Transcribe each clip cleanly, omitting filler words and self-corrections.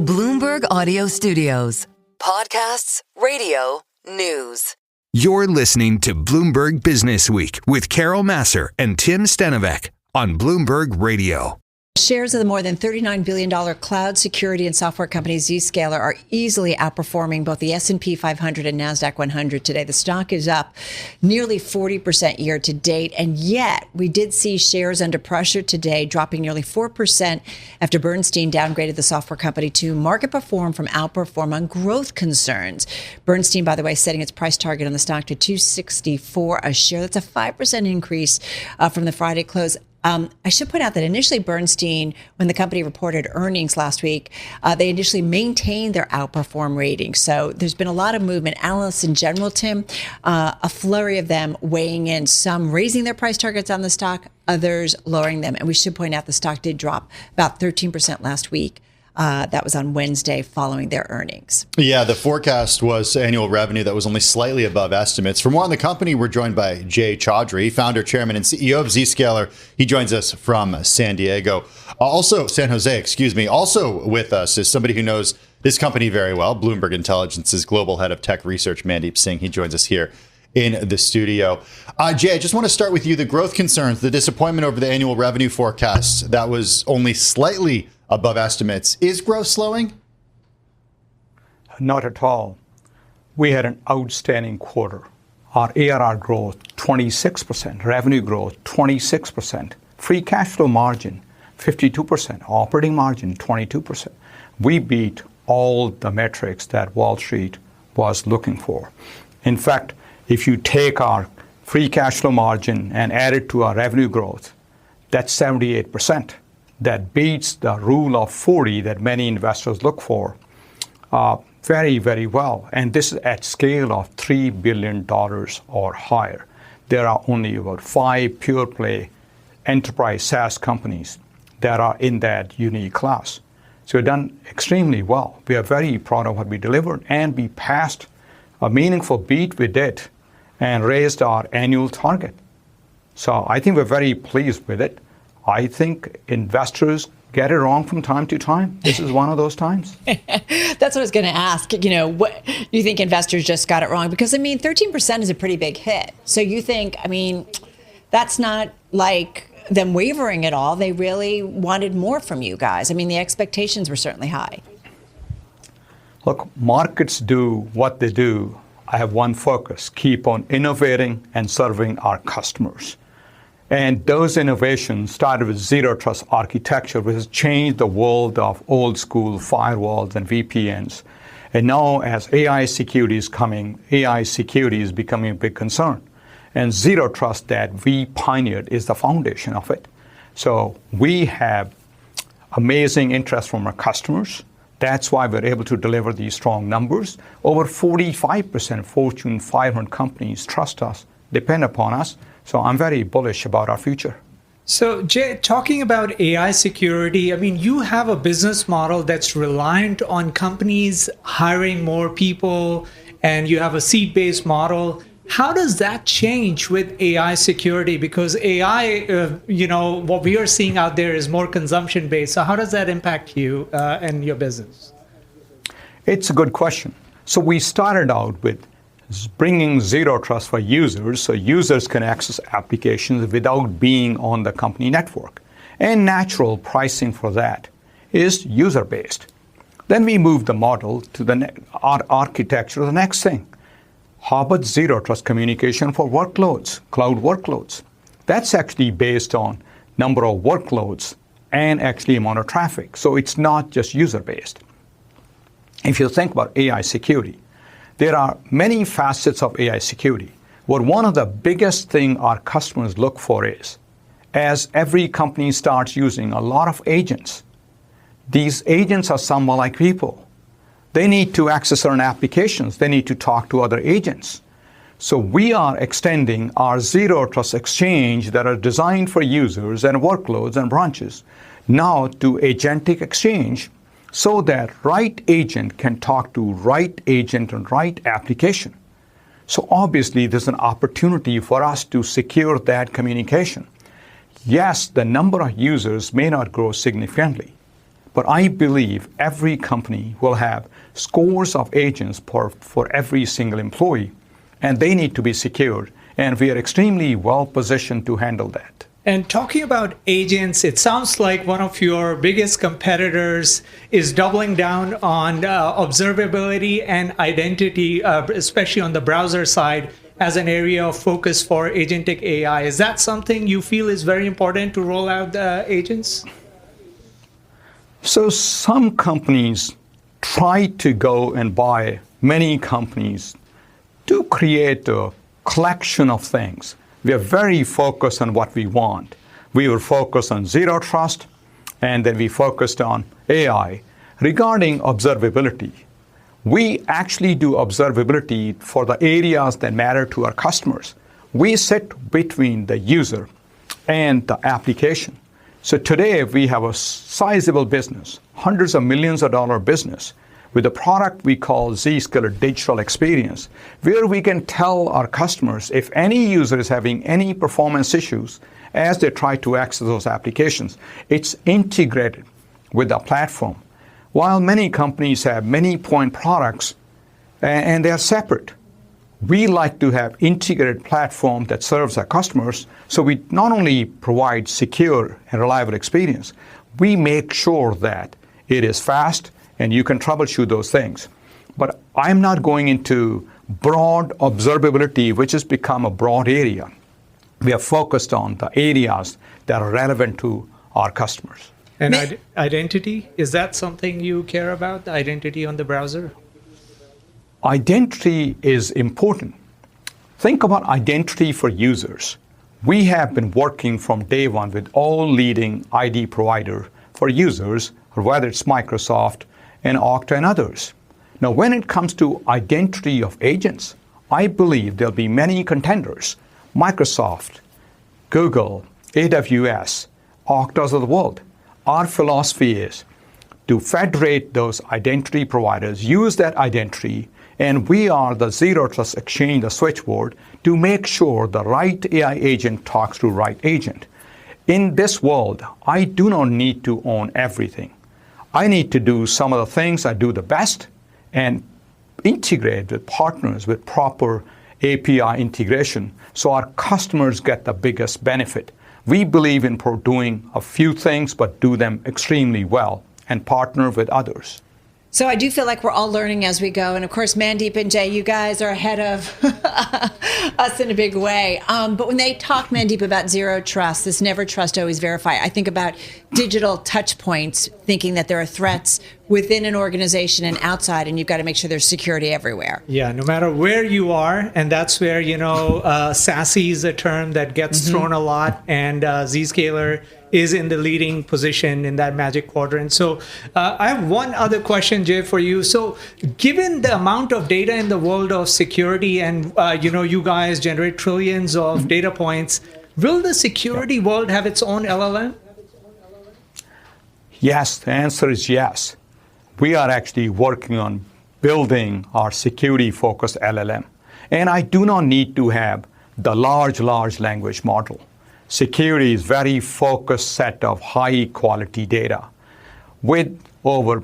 Bloomberg Audio Studios. Podcasts, radio, news. You're listening to Bloomberg Businessweek with Carol Massar and Tim Stenovec on Bloomberg Radio. Shares of the more than $39 billion cloud security and software company Zscaler are easily outperforming both the S&P 500 and NASDAQ 100 today. The stock is up nearly 40% year to date. And yet we did see shares under pressure today, dropping nearly 4% after Bernstein downgraded the software company to market perform from outperform on growth concerns. Bernstein, by the way, setting its price target on the stock to $264 a share. That's a 5% increase from the Friday close. I should point out that initially Bernstein, when the company reported earnings last week, they initially maintained their outperform rating. So there's been a lot of movement. Analysts in general, Tim, a flurry of them weighing in, some raising their price targets on the stock, others lowering them. And we should point out the stock did drop about 13% last week. That was on Wednesday following their earnings. Yeah, the forecast was annual revenue that was only slightly above estimates. For more on the company, we're joined by Chaudhry, founder, chairman, and CEO of Zscaler. He joins us from San Diego. San Jose, excuse me. Also with us is somebody who knows this company very well, Bloomberg Intelligence's global head of tech research, Mandeep Singh. He joins us here in the studio. Jay, I just want to start with you. The growth concerns, the disappointment over the annual revenue forecast that was only slightly above estimates. Is growth slowing? Not at all. We had an outstanding quarter. Our ARR growth, 26%, revenue growth, 26%, free cash flow margin, 52%, operating margin, 22%. We beat all the metrics that Wall Street was looking for. In fact, if you take our free cash flow margin and add it to our revenue growth, that's 78%. That beats the rule of 40 that many investors look for very, very well. And this is at scale of $3 billion or higher. There are only about 5 pure play enterprise SaaS companies that are in that unique class. So we've done extremely well. We are very proud of what we delivered, and we passed a meaningful beat we did and raised our annual target. So I think we're very pleased with it. I think investors get it wrong from time to time. This is one of those times. That's what I was going to ask. What you think investors just got it wrong? Because 13% is a pretty big hit. So you think, that's not like them wavering at all. They really wanted more from you guys. The expectations were certainly high. Look, markets do what they do. I have one focus: keep on innovating and serving our customers. And those innovations started with Zero Trust architecture, which has changed the world of old school firewalls and VPNs. And now as AI security is coming, AI security is becoming a big concern. And Zero Trust that we pioneered is the foundation of it. So we have amazing interest from our customers. That's why we're able to deliver these strong numbers. Over 45% of Fortune 500 companies trust us, depend upon us. So I'm very bullish about our future. So Jay, talking about AI security, you have a business model that's reliant on companies hiring more people, and you have a seat-based model. How does that change with AI security? Because AI, what we are seeing out there is more consumption-based. So how does that impact you and your business? It's a good question. So we started out with bringing Zero Trust for users, so users can access applications without being on the company network. And natural pricing for that is user-based. Then we moved the model to our architecture to the next thing. How about Zero Trust communication for workloads, cloud workloads? That's actually based on number of workloads and actually amount of traffic. So it's not just user-based. If you think about AI security, there are many facets of AI security. What one of the biggest things our customers look for is, as every company starts using a lot of agents, these agents are somewhat like people. They need to access certain applications. They need to talk to other agents. So we are extending our Zero Trust Exchange that are designed for users and workloads and branches now to agentic exchange, so that right agent can talk to right agent and right application. So obviously there's an opportunity for us to secure that communication. Yes, the number of users may not grow significantly, But I believe every company will have scores of agents for every single employee, and they need to be secured. And we are extremely well positioned to handle that. And talking about agents, it sounds like one of your biggest competitors is doubling down on observability and identity, especially on the browser side, as an area of focus for agentic AI. Is that something you feel is very important to roll out agents? So some companies try to go and buy many companies to create a collection of things. We are very focused on what we want. We were focused on zero trust, and then we focused on AI. Regarding observability, we actually do observability for the areas that matter to our customers. We sit between the user and the application. So today we have a sizable business, hundreds of millions of dollars business, with a product we call Zscaler Digital Experience, where we can tell our customers if any user is having any performance issues as they try to access those applications. It's integrated with the platform. While many companies have many point products and they are separate, we like to have integrated platform that serves our customers, so we not only provide secure and reliable experience, we make sure that it is fast and you can troubleshoot those things. But I'm not going into broad observability, which has become a broad area. We are focused on the areas that are relevant to our customers. And identity, is that something you care about, the identity on the browser? Identity is important. Think about identity for users. We have been working from day one with all leading ID providers for users, whether it's Microsoft and Okta and others. Now, when it comes to identity of agents, I believe there'll be many contenders. Microsoft, Google, AWS, Oktas of the world. Our philosophy is to federate those identity providers, use that identity, and we are the Zero Trust Exchange, the switchboard, to make sure the right AI agent talks to the right agent. In this world, I do not need to own everything. I need to do some of the things I do the best and integrate with partners with proper API integration so our customers get the biggest benefit. We believe in doing a few things, but do them extremely well and partner with others. So I do feel like we're all learning as we go. And of course, Mandeep and Jay, you guys are ahead of us in a big way. But when they talk, Mandeep, about zero trust, this never trust, always verify, I think about digital touch points, thinking that there are threats within an organization and outside, and you've got to make sure there's security everywhere. Yeah, no matter where you are, and that's where, SASE is a term that gets thrown a lot, and Zscaler is in the leading position in that Magic Quadrant. So I have one other question, Jay, for you. So given the amount of data in the world of security and, you guys generate trillions of data points, will the security world have its own LLM? Yes, the answer is yes. We are actually working on building our security-focused LLM. And I do not need to have the large language model. Security is very focused set of high-quality data. With over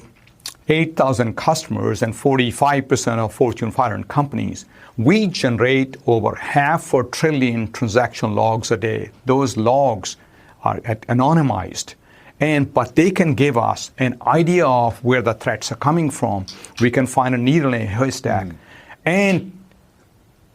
8,000 customers and 45% of Fortune 500 companies, we generate over 500 billion transaction logs a day. Those logs are anonymized. But they can give us an idea of where the threats are coming from. We can find a needle in a haystack and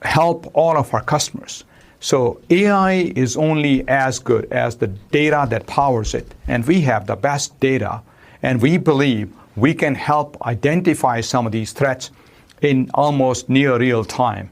help all of our customers. So AI is only as good as the data that powers it. And we have the best data. And we believe we can help identify some of these threats in almost near real time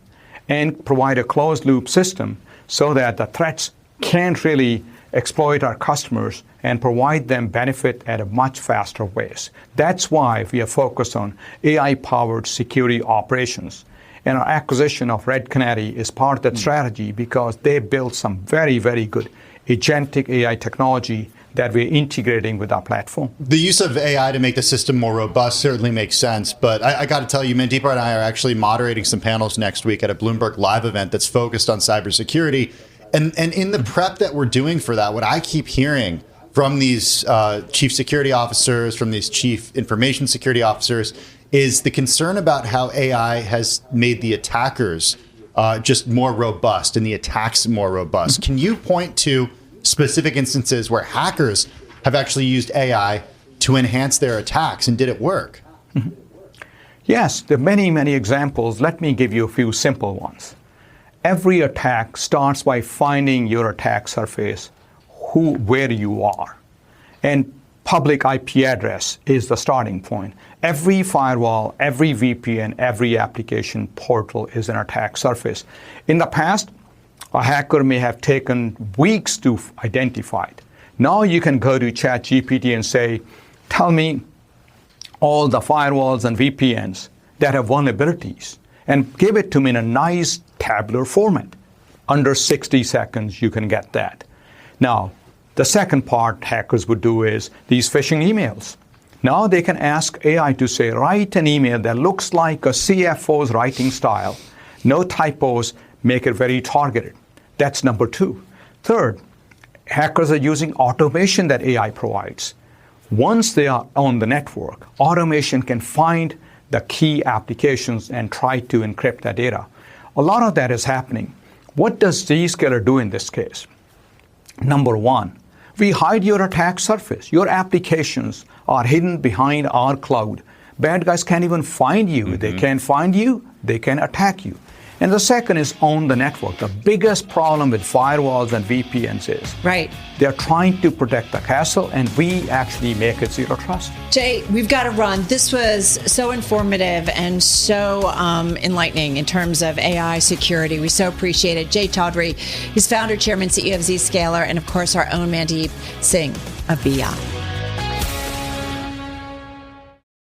and provide a closed loop system so that the threats can't really exploit our customers and provide them benefit at a much faster ways. That's why we are focused on AI-powered security operations. And our acquisition of Red Canary is part of that strategy because they built some very, very good agentic AI technology that we're integrating with our platform. The use of AI to make the system more robust certainly makes sense, but I got to tell you, Mandeep and I are actually moderating some panels next week at a Bloomberg Live event that's focused on cybersecurity. And in the prep that we're doing for that, what I keep hearing from these chief security officers, from these chief information security officers, is the concern about how AI has made the attackers just more robust and the attacks more robust. Can you point to specific instances where hackers have actually used AI to enhance their attacks, and did it work? Yes, there are many, many examples. Let me give you a few simple ones. Every attack starts by finding your attack surface, where you are. And public IP address is the starting point. Every firewall, every VPN, every application portal is an attack surface. In the past, a hacker may have taken weeks to identify it. Now you can go to ChatGPT and say, tell me all the firewalls and VPNs that have vulnerabilities, and give it to me in a nice tabular format. Under 60 seconds, you can get that. Now, the second part hackers would do is these phishing emails. Now they can ask AI to say, write an email that looks like a CFO's writing style. No typos, make it very targeted. That's number two. Third, hackers are using automation that AI provides. Once they are on the network, automation can find the key applications and try to encrypt that data. A lot of that is happening. What does Zscaler do in this case? Number one, we hide your attack surface. Your applications are hidden behind our cloud. Bad guys can't even find you. They can't find you, they can attack you. And the second is on the network. The biggest problem with firewalls and VPNs is they're trying to protect the castle, and we actually make it zero trust. Jay, we've got to run. This was so informative and so enlightening in terms of AI security. We so appreciate it. Jay Chaudhry, he's founder, chairman, CEO of Zscaler, and of course our own Mandeep Singh of BI.